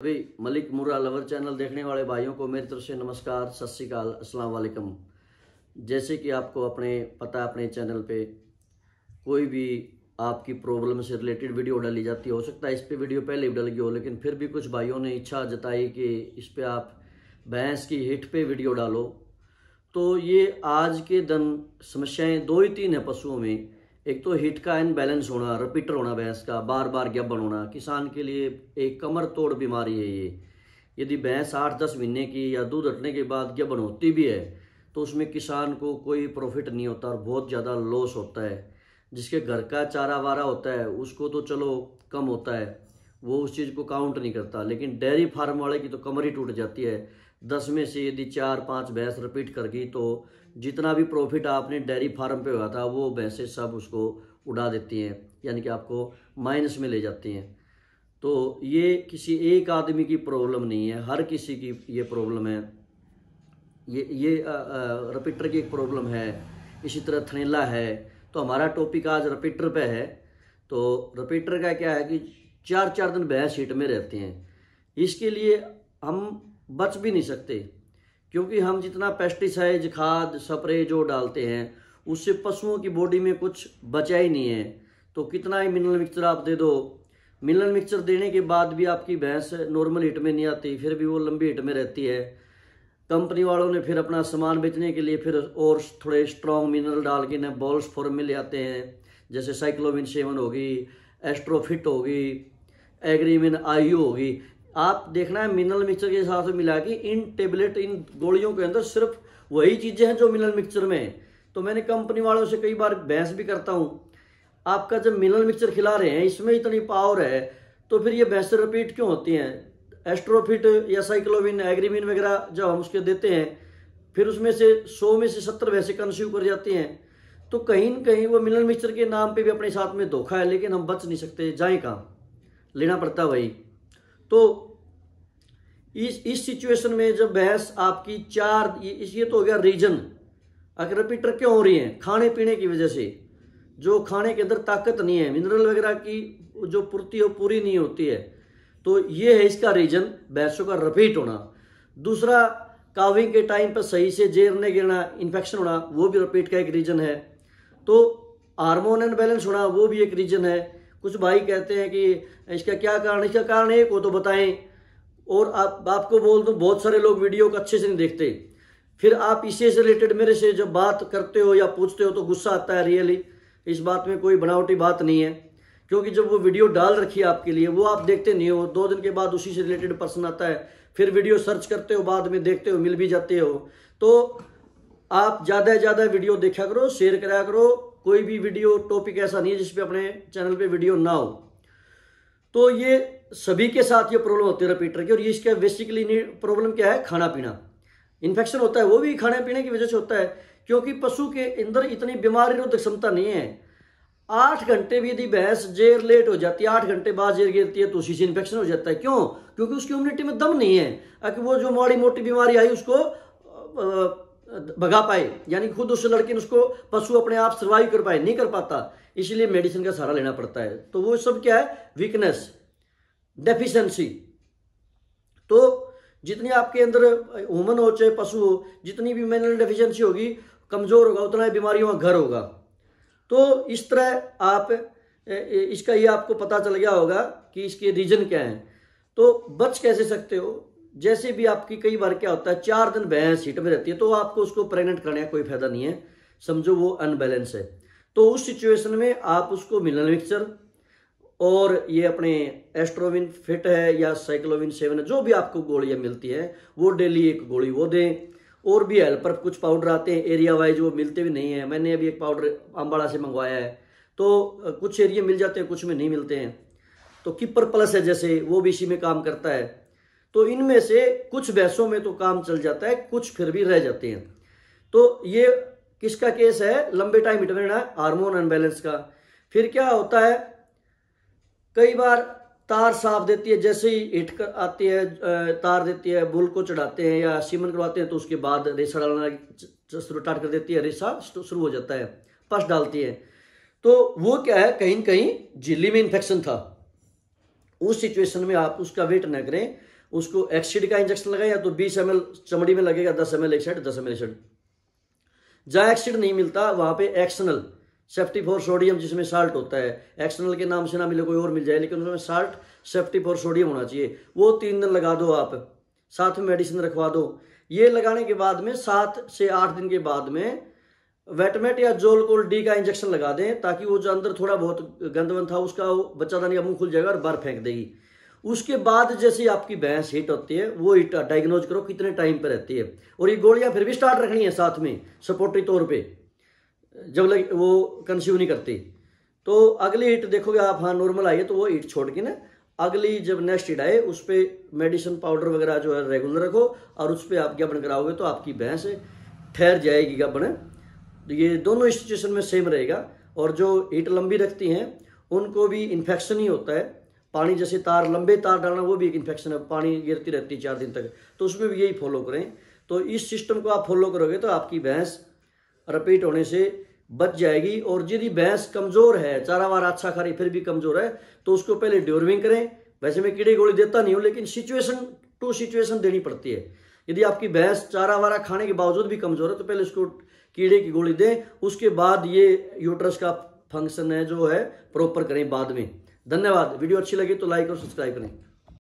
अभी मलिक मुर्रा lover channel देखने वाले भाइयों को मेरी तरफ से नमस्कार, सत श्री अकाल, अस्सलाम वालेकुम। जैसे कि आपको पता है, अपने चैनल पे कोई भी आपकी प्रॉब्लम से रिलेटेड वीडियो डाली जाती है। हो सकता है इस पे वीडियो पहले भी डल गई हो, लेकिन फिर भी कुछ भाइयों ने इच्छा जताई कि इस पे आप भैंस की हिट पे वीडियो डालो। तो ये आज के दिन समस्याएं दो ही तीन है पशुओं में। एक तो हिट का इनबैलेंस होना, रिपीटर होना भैंस का, बार बार गैबन होना। किसान के लिए एक कमर तोड़ बीमारी है ये। यदि भैंस 8-10 महीने की या दूध हटने के बाद गैबन होती भी है तो उसमें किसान को कोई प्रॉफिट नहीं होता और बहुत ज़्यादा लॉस होता है। जिसके घर का चारा वारा होता है उसको तो चलो कम होता है, वो उस चीज़ को काउंट नहीं करता, लेकिन डेयरी फार्म वाले की तो कमर ही टूट जाती है। 10 में से यदि 4-5 भैंस रिपीट कर गई तो जितना भी प्रॉफिट आपने डेयरी फार्म पे हुआ था वो भैंसें सब उसको उड़ा देती हैं, यानी कि आपको माइनस में ले जाती हैं। तो ये किसी एक आदमी की प्रॉब्लम नहीं है, हर किसी की ये प्रॉब्लम है। ये रिपीटर की एक प्रॉब्लम है, इसी तरह थनैला है। तो हमारा टॉपिक आज रिपीटर पे है। तो रिपीटर का क्या है कि 4-4 दिन भैंस हिट में रहते हैं। इसके लिए हम बच भी नहीं सकते, क्योंकि हम जितना पेस्टिसाइड, खाद, स्प्रे जो डालते हैं उससे पशुओं की बॉडी में कुछ बचा ही नहीं है। तो कितना ही मिनरल मिक्सचर आप दे दो, मिनरल मिक्सचर देने के बाद भी आपकी भैंस नॉर्मल हिट में नहीं आती, फिर भी वो लंबी हिट में रहती है। कंपनी वालों ने फिर अपना सामान बेचने के लिए फिर और थोड़े स्ट्रॉन्ग मिनरल डाल के ना बॉल्स फॉर्म में ले आते हैं, जैसे साइक्लोविन 7 होगी, एस्ट्रोफिट होगी, एग्रीमिन आईयू होगी। आप देखना है मिनरल मिक्सचर के हिसाब से मिला के इन टेबलेट, इन गोलियों के अंदर सिर्फ वही चीजें हैं जो मिनरल मिक्सचर में है। तो मैंने कंपनी वालों से कई बार बहस भी करता हूं, आपका जब मिनरल मिक्सचर खिला रहे हैं इसमें इतनी पावर है तो फिर ये भैंसें रिपीट क्यों होती हैं? एस्ट्रोफिट या साइक्लोविन, एग्रीमिन वगैरह जब हम उसके देते हैं फिर उसमें से 100 में से 70 भैंसें कंज्यूम कर जाती हैं। तो कहीं न कहीं वो मिनरल मिक्सचर के नाम पे भी अपने साथ में धोखा है, लेकिन हम बच नहीं सकते, जाए कहाँ, लेना पड़ता वही। तो इस सिचुएशन में जब भैंस आपकी ये तो हो गया रीजन। अगर रिपीटर क्यों हो रही है? खाने पीने की वजह से, जो खाने के अंदर ताकत नहीं है, मिनरल वगैरह की जो पूर्ति हो पूरी नहीं होती है, तो ये है इसका रीजन, भैंसों का रिपीट होना। दूसरा, काविंग के टाइम पर सही से जेर नहीं गिरना, इन्फेक्शन होना, वो भी रिपीट का एक रीजन है। तो हार्मोन अनबैलेंस होना, वो भी एक रीजन है। कुछ भाई कहते हैं कि इसका क्या कारण, इसका कारण एक हो तो बताएं, और आपको बोल दूं बहुत सारे लोग वीडियो को अच्छे से नहीं देखते। फिर आप इसी से रिलेटेड मेरे से जब बात करते हो या पूछते हो तो गुस्सा आता है। रियली इस बात में कोई बनावटी बात नहीं है, क्योंकि जब वो वीडियो डाल रखी है आपके लिए वो आप देखते नहीं हो। 2 दिन के बाद उसी से रिलेटेड पर्सन आता है, फिर वीडियो सर्च करते हो, बाद में देखते हो, मिल भी जाते हो। तो आप ज़्यादा से ज़्यादा वीडियो देखा करो, शेयर करा करो। कोई भी वीडियो टॉपिक ऐसा नहीं है जिसपे अपने चैनल पे वीडियो ना हो। तो ये सभी के साथ ये प्रॉब्लम होती है रिपीटर की। और ये इसका बेसिकली प्रॉब्लम क्या है? खाना पीना। इन्फेक्शन होता है वो भी खाने पीने की वजह से होता है, क्योंकि पशु के अंदर इतनी बीमारी रोधक क्षमता नहीं है। 8 घंटे भी यदि भैंस जेर लेट हो जाती है, 8 घंटे बाद जेर गिरती है तो उसी से इन्फेक्शन हो जाता है। क्यों? क्योंकि उसकी इम्यूनिटी में दम नहीं है कि वो जो माड़ी मोटी बीमारी आई उसको भगा पाए, यानी खुद उससे लड़के उसको पशु अपने आप सर्वाइव कर पाए, नहीं कर पाता, इसलिए मेडिसिन का सहारा लेना पड़ता है। तो वो सब क्या है? Weakness, deficiency. तो जितनी आपके अंदर ह्यूमन हो चाहे पशु हो, जितनी भी मिनरल डेफिशिएंसी होगी, कमजोर होगा, उतना ही बीमारियों का घर होगा। तो इस तरह आप इसका ये आपको पता चल गया होगा कि इसके रीजन क्या है। तो बच कैसे सकते हो? जैसे भी आपकी कई बार क्या होता है, 4 दिन भैंस हिट में रहती है तो आपको उसको प्रेग्नेंट करने का कोई फायदा नहीं है, समझो वो अनबैलेंस है। तो उस सिचुएशन में आप उसको मिनरल मिक्सचर और ये अपने एस्ट्रोविन फिट है या साइक्लोविन 7 है, जो भी आपको गोलियां मिलती है वो डेली एक गोली वो दें। और भी हेल्पर कुछ पाउडर आते हैं एरिया वाइज, वो मिलते भी नहीं है। मैंने अभी एक पाउडर अम्बाड़ा से मंगवाया है, तो कुछ एरिया मिल जाते हैं, कुछ में नहीं मिलते हैं। तो कीपर प्लस है जैसे, वो भी इसी में काम करता है। तो इनमें से कुछ भैंसों में तो काम चल जाता है, कुछ फिर भी रह जाते हैं। तो ये किसका केस है? लंबे टाइम हिट में रहना, हार्मोन अनबैलेंस का। फिर क्या होता है, कई बार तार साफ देती है, जैसे ही हिट आती है तार देती है, बुल को चढ़ाते हैं या सीमन करवाते हैं तो उसके बाद रेसा डालना स्टार्ट कर देती है, रेसा शुरू हो जाता है, पस डालती है। तो वो क्या है, कहीं न कहीं झिल्ली में इन्फेक्शन था। उस सिचुएशन में आप उसका वेट न करें, उसको एक्सिड का इंजेक्शन लगाएं, या तो 20 ml चमड़ी में लगेगा, 10 ml एक साइड, 10 ml एक साइड। जहाँ एक्सिड नहीं मिलता वहां पे एक्सनल सेफ्टी फॉर सोडियम, जिसमें साल्ट होता है, एक्सनल के नाम से ना मिले कोई और मिल जाए, लेकिन उसमें साल्ट सेफ्टी फॉर सोडियम होना चाहिए, वो 3 दिन लगा दो आप, साथ में मेडिसिन रखवा दो। ये लगाने के बाद में 7 से 8 दिन के बाद में वेटमेट या जोलकोल डी का इंजेक्शन लगा दें, ताकि वो जो अंदर थोड़ा बहुत गंदवन था उसका बच्चादानी का मुंह खुल जाएगा और बाहर फेंक देगी। उसके बाद जैसे आपकी भैंस हिट होती है, वो हिट डायग्नोज करो कितने टाइम पे रहती है, और ये गोलियां फिर भी स्टार्ट रखनी है साथ में सपोर्टिव तौर पे, जब वो कंज्यूम नहीं करती। तो अगली हिट देखोगे आप, हाँ नॉर्मल आई है तो वो हिट छोड़ के ना अगली जब नेक्स्ट हिट आए उस पर मेडिसिन पाउडर वगैरह जो है रेगुलर रखो, और उस पर आप गबन कराओगे तो आपकी भैंस ठहर जाएगी गबन। तो ये दोनों सिचुएशन में सेम रहेगा। और जो हिट लंबी रखती हैं उनको भी इन्फेक्शन ही होता है, पानी जैसे तार, लंबे तार डालना वो भी एक इन्फेक्शन है, पानी गिरती रहती है 4 दिन तक, तो उसमें भी यही फॉलो करें। तो इस सिस्टम को आप फॉलो करोगे तो आपकी भैंस रिपीट होने से बच जाएगी। और यदि भैंस कमजोर है, चारा वारा अच्छा खा रही फिर भी कमजोर है, तो उसको पहले ड्योरविंग करें। वैसे मैं कीड़े गोली देता नहीं हूँ, लेकिन सिचुएशन टू सिचुएशन देनी पड़ती है। यदि आपकी भैंस चारा वारा खाने के बावजूद भी कमजोर है तो पहले उसको कीड़े की गोली दें, उसके बाद ये यूट्रस का फंक्शन है जो है प्रॉपर करें बाद में। धन्यवाद। वीडियो अच्छी लगी तो लाइक और सब्सक्राइब करें।